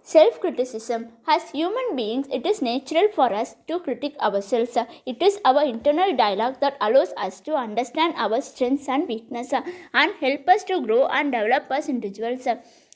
Self-criticism. As human beings, it is natural for us to critique ourselves. It is our internal dialogue that allows us to understand our strengths and weaknesses and help us to grow and develop as individuals.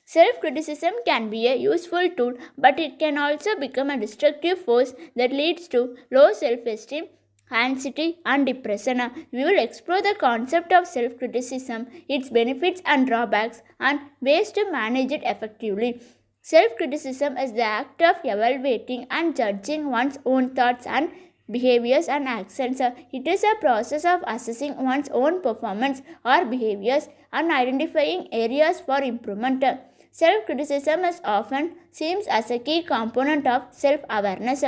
Self-criticism can be a useful tool, but it can also become a destructive force that leads to low self-esteem, anxiety, and depression. We will explore the concept of self criticism, its benefits and drawbacks, and ways to manage it effectively. Self criticism is the act of evaluating and judging one's own thoughts and behaviors and actions. It is a process of assessing one's own performance or behaviors and identifying areas for improvement. Self criticism is often seen as a key component of self awareness,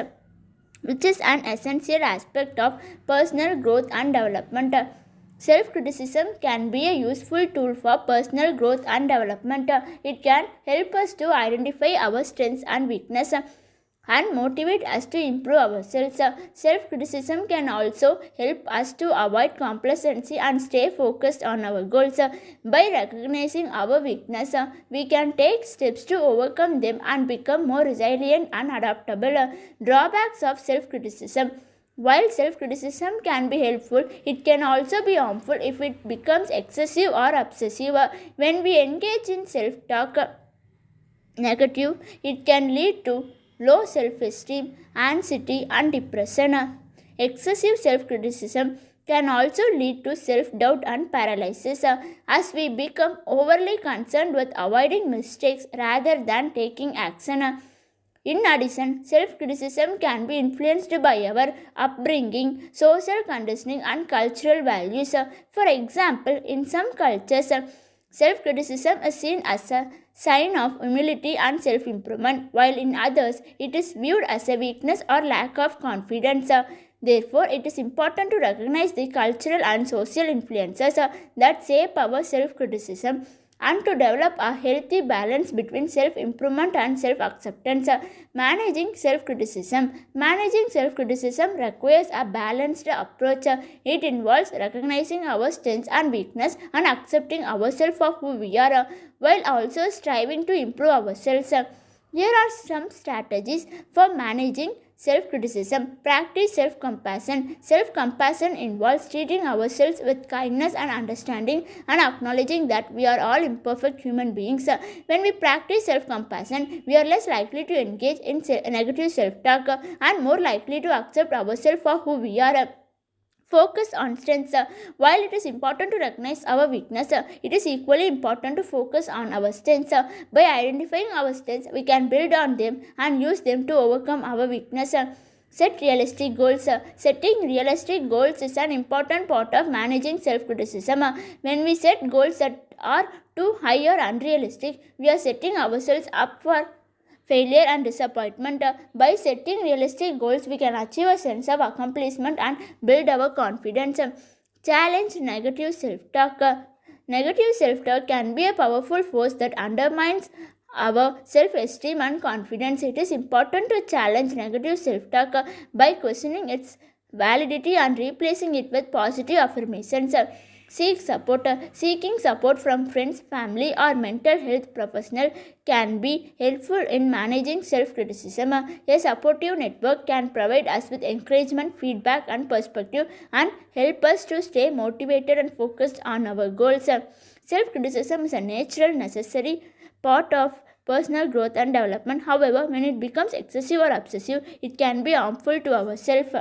which is an essential aspect of personal growth and development. Self criticism can be a useful tool for personal growth and development. It can help us to identify our strengths and weaknesses and motivate us to improve ourselves. Self criticism can also help us to avoid complacency and stay focused on our goals. By recognizing our weakness, we can take steps to overcome them and become more resilient and adaptable. Drawbacks of self criticism. While self criticism can be helpful, it can also be harmful if it becomes excessive or obsessive. When we engage in self talk negative, it can lead to low self-esteem, anxiety, and depression. Excessive self-criticism can also lead to self-doubt and paralysis as we become overly concerned with avoiding mistakes rather than taking action. In addition, self-criticism can be influenced by our upbringing, social conditioning, and cultural values. For example, in some cultures, self-criticism is seen as a sign of humility and self-improvement, while in others it is viewed as a weakness or lack of confidence. Therefore, it is important to recognize the cultural and social influences that shape our self-criticism and to develop a healthy balance between self-improvement and self-acceptance. Managing self-criticism. Managing self-criticism requires a balanced approach. It involves recognizing our strengths and weaknesses and accepting ourselves for who we are, while also striving to improve ourselves. Here are some strategies for managing self-criticism. Practice self-compassion. Self-compassion involves treating ourselves with kindness and understanding and acknowledging that we are all imperfect human beings. When we practice self-compassion, we are less likely to engage in negative self-talk and more likely to accept ourselves for who we are. Focus on strengths. While it is important to recognize our weakness, it is equally important to focus on our strengths. By identifying our strengths, we can build on them and use them to overcome our weakness. Set realistic goals. Setting realistic goals is an important part of managing self-criticism. When we set goals that are too high or unrealistic, we are setting ourselves up for failure and disappointment. By setting realistic goals, we can achieve a sense of accomplishment and build our confidence. Challenge negative self-talk. Negative self-talk can be a powerful force that undermines our self-esteem and confidence. It is important to challenge negative self-talk by questioning its validity and replacing it with positive affirmations. Seek support. Seeking support from friends, family, or mental health professional can be helpful in managing self-criticism. A supportive network can provide us with encouragement, feedback, and perspective and help us to stay motivated and focused on our goals. Self-criticism is a natural, necessary part of personal growth and development. However, when it becomes excessive or obsessive, it can be harmful to ourselves.